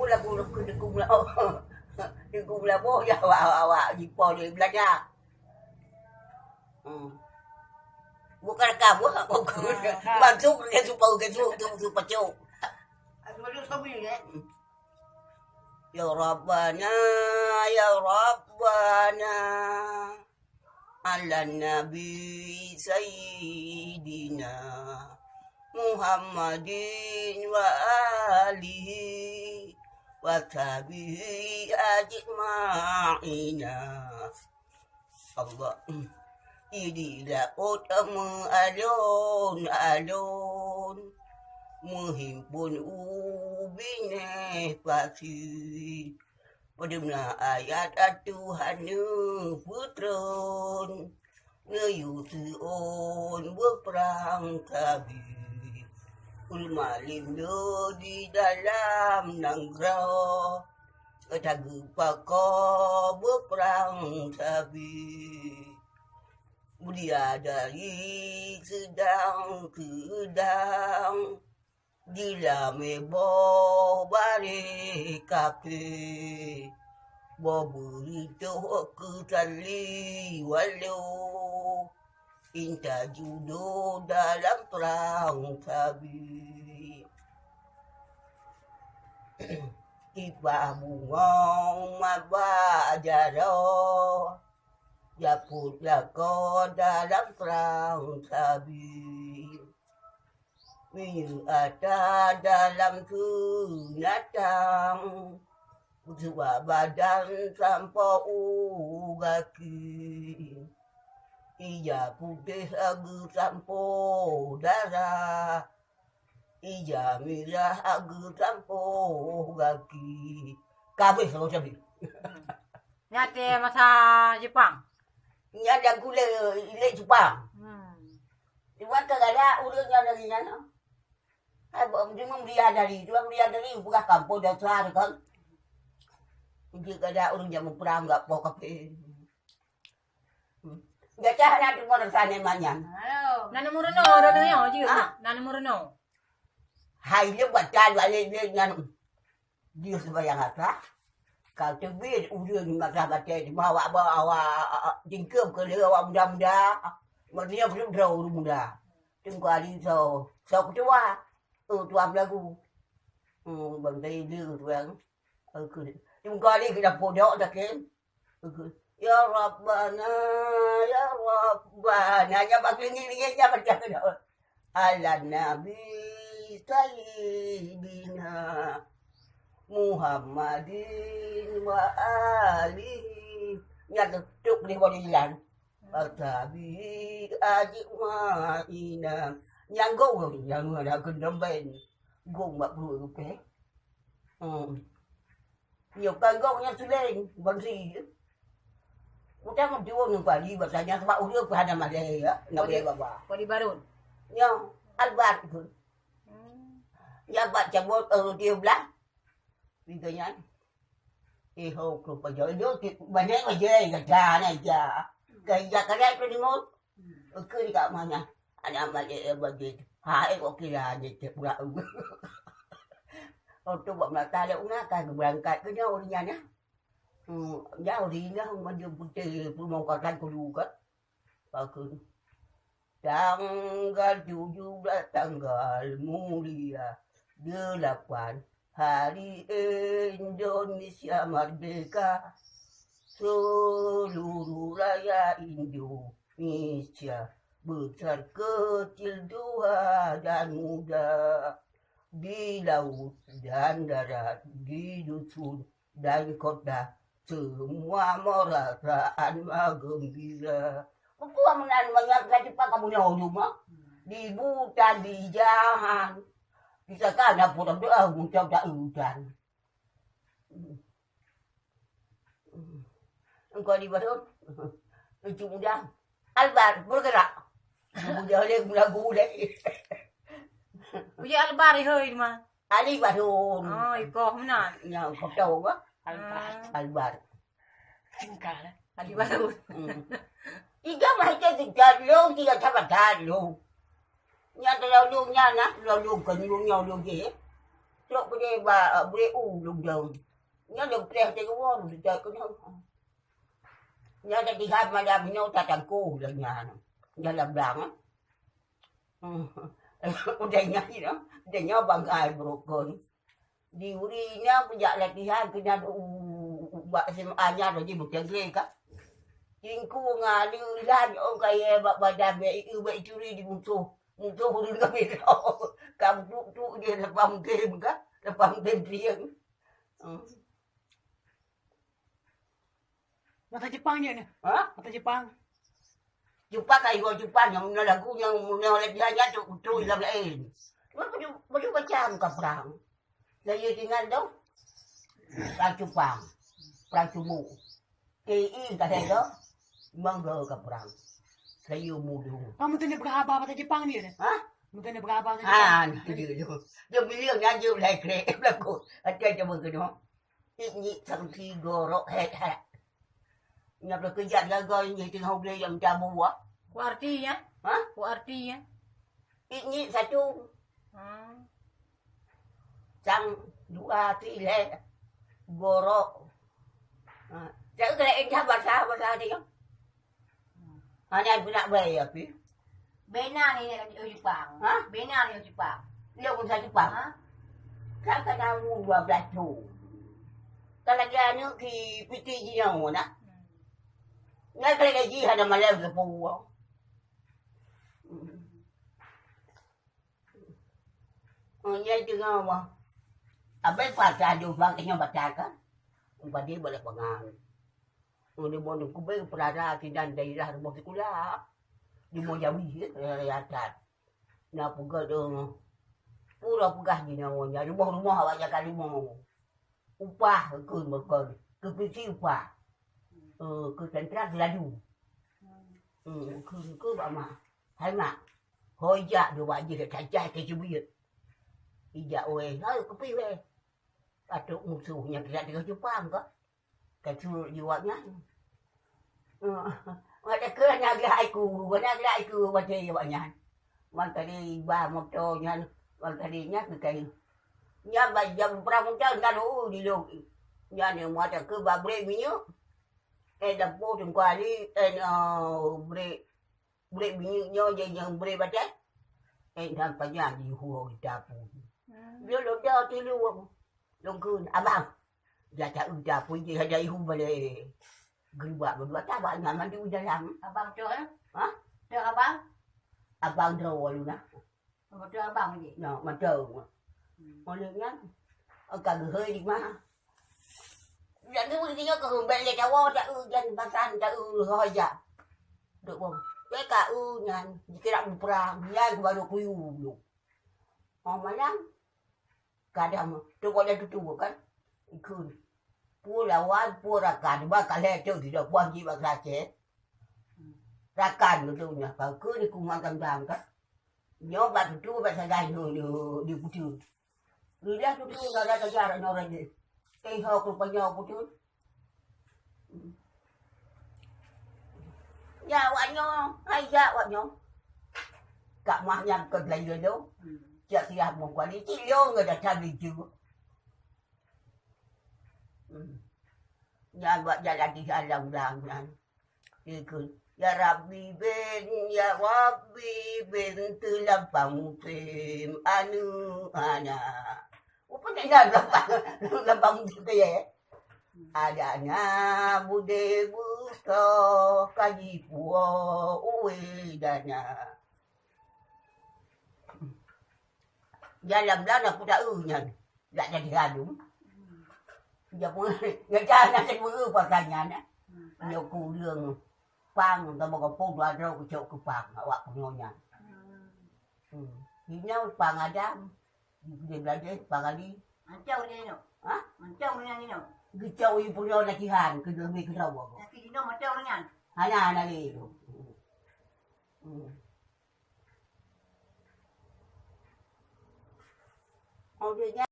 lagu dukung lah. Dukung lah boh ya awak jipo dia belajar. Bukan kamu masuk ke super cuk. Masuk sabi ya. Ya Rabbana ya Rabbana ala nabi sayyidina Muhammadin wa alihi wa tabihi ajma'ina. Allah inilah utama alun-alun menghimpun ubine pasti pada ayat Tuhan putron ngayusun berperang tabi ulmalim di dalam nanggro tagu pako berperang tabi Mulia dari sedang kedang Dilame bo bari kape Bo burito kutali walau Inta judo dalam perang tabi Ipa bungong mabajaro Yaput lako dalam perang tabi Minggu ada dalam tunatang Dua badan sampai ugaki Ija putih agu sampai darah Ija merah agu sampai ugaki Kabeh kalau sabi Nyate masa Jepang. Nya ada gula ile Jepang. Iwan kagada urangnya dari sana. Hai bom dia dari bukan kampung dah sar kan. Dia kada urang jamu perang enggak pokape. Enggak cah nak mo sana manyan. Halo. Nana murono rono yo juga. Nana murono. Hai dia baca balik dia ngan dia sebayang apa? Kalau terbit urang masalah baca bawa jingkem ke dia awak muda-muda. Maksudnya belum draw muda. Tunggu hari so ketua. Tua belagu. Bantai dia tuang. Tunggu hari kita podok dah kan. Ya Rabbana ya Rabbana ya bagi ni ya baca dah. Ala Nabi Sayyidina Muhammadin wa alihi nya tuk di bodilan tabi ajma'ina yang go yang ada gendam ben go mak perlu ke nhiều cái gốc nha lên bằng gì udah mau diwo nih pagi bahasanya sama udah pada mana ya nak boleh bawa Kodi Barun. ya albat itu ya baca buat dia belah Biganya iho ko pa yo banyak aja gajah aja gajah kaya ko dimot ke di kamanya ada mali bagi hae ko kira aja pura untuk buat mata dia kan berangkat ke jauh nya jauh dia không dia putih mau katan ko juga bagus tanggal 17 tanggal mulia 8 Hari Indonesia Merdeka seluruh rakyat Indonesia besar kecil tua dan muda di laut dan darat di dusun dan kota semua merasaan gembira. Kau mengenal Jepang kamu nyawa rumah di hutan di jalan. Bisa kan dapur doa muncul tak hujan. Engkau di Barun, lucu muda. Albar bergerak. Muda dia lagu deh. Uji Albar hoi mah. Ali Barun. Oh, iko mana? Yang kau tahu apa? Albar. Tinggal. Ali Barun. Iga mah itu jalur tiga cabat jalur. Nya lalu nya nak lalu kan lu nya lu ge. Tok boleh ulung dong. Nya dong teh teh won teh ko nya dah dihat malam ni tak tangku lah nya. Nya lam blang. Udah nyanyi no. Dia nya bangkai brokon. Di urinya punya latihan kena buat SMA nya dah jadi bukan ka. Ingku ngali lan orang kaya badan baik curi di musuh. Musuh hulu kami tahu. Kamu tu dia lepas game ka? Lepas game dia. Mata Jepang je ni. Ha? Mata Jepang. Jepang kayu Jepang yang lagu yang latihannya tu ilam lain. Baju macam ka perang. Saya tinggal tu. Perang Jepang. Perang Sumu. KI kata tu. Mangga ka perang. Saya mudu. Kamu tu ni berapa mata Jepang ni? Ha? Mungkin ni berapa mata Jepang? Dia bilang yang dia like krep lagu. Ada je begitu. Ini sampai gorok het. Nyap kerja jaga ini tengah boleh yang jamu ah. Ku artinya? Ha? Ku artinya? Ini satu. Sang dua tiga gorok. Saya kena indah bahasa dia. Hanya nak bayar api. Bena ni di Jepang. Ha? Bena ni di Jepang. Dia pun saya Jepang. Ha? Kan kena 12 tu. Kalau dia ni ki piti dia nak. Ngay cái này gì hay là mà leo được phù không? Ngay chừng nào mà? À bên phải trà dù vang cái nhau bạc trà cả. Và đi balik pangan. Di mo nung kubay para thì dan day ra mo si kula. Di mo yawi yata. Na puga do. Pura puga ni na mo nya. Di mo hawa ya kali mo. Upah ke mo ko. Ke piti upah. Cứ tránh ra là đủ. Cứ bảo mà. Thấy mà. Hồi dạ đồ bạn gì là chạy chạy cái chú biết. Thì dạ ôi, nói có biết về. Bà trụng một số nhạc ra thì có chú phang có. Cái chú gì hoạt nhá. Mà ta cứ nhạc lại cù, và nhạc lại cù bà chê bà nhạc. Mà ta đi bà một trò nhạc. Mà ta đi nhạc cái. Nhạc bà dầm pra một chân ta đủ đi luôn. Nhạc này mà ta cứ bà bê mình nhớ. Dah potong kali break minyo yang break baca dan banyak di huo dapur dia lo dah tilu longkun abang dia tak dapur dia ada ihu balik geribak berdua tak banyak mandi dalam Abang tu eh? Ha? Tu abang? abang draw lu nak Tu abang ni. no macam olehnya agak hơi đi mà. Dẫn cái gì nó còn bệnh này cháu ô đã dân bác san đã hỏi dạ được không cái cả nhà cái đặng prang nhà của bà được quý luôn mà lắm cả đầm tôi gọi là tôi kan khơi pua là quá pua là cả ba cả lẽ chơi thì được quan gì bác ra chế ra cản được đâu nhỉ và cứ đi cùng ăn cầm đàm các nhớ bạn chú bạn sẽ dành rồi đi phụ trừ người ra tôi ra cái ra rồi nó gì cây hộp của bao nhiêu của chú nhà anh nhau hay dạ anh nhau cả mà nhằm cần lấy người đâu giờ thì học một quản lý chỉ vô người đã tra mình chưa nhà vợ nhà là đi ăn lòng làng nhà thì cứ ya Rabbi ben ya Rabbi ben từ làm bằng phim anu ana Upah nak lambang dia. Adanya bude busto kaji puo uwe dana. Dalam dana pun tak nyan. Tak jadi hadum. Dia pun ngajar nak semua pertanyaan. Dia kurang pang tak mau pun dua ro kecok ke pang awak pengonya. Ini pang adam. Dia belajar pangali. Mancau ni no. Ha? Mancau ni no. Kecau ibu punya latihan ke demi ke rawa. Tapi di no mancau ni kan. Ana ni. Oh dia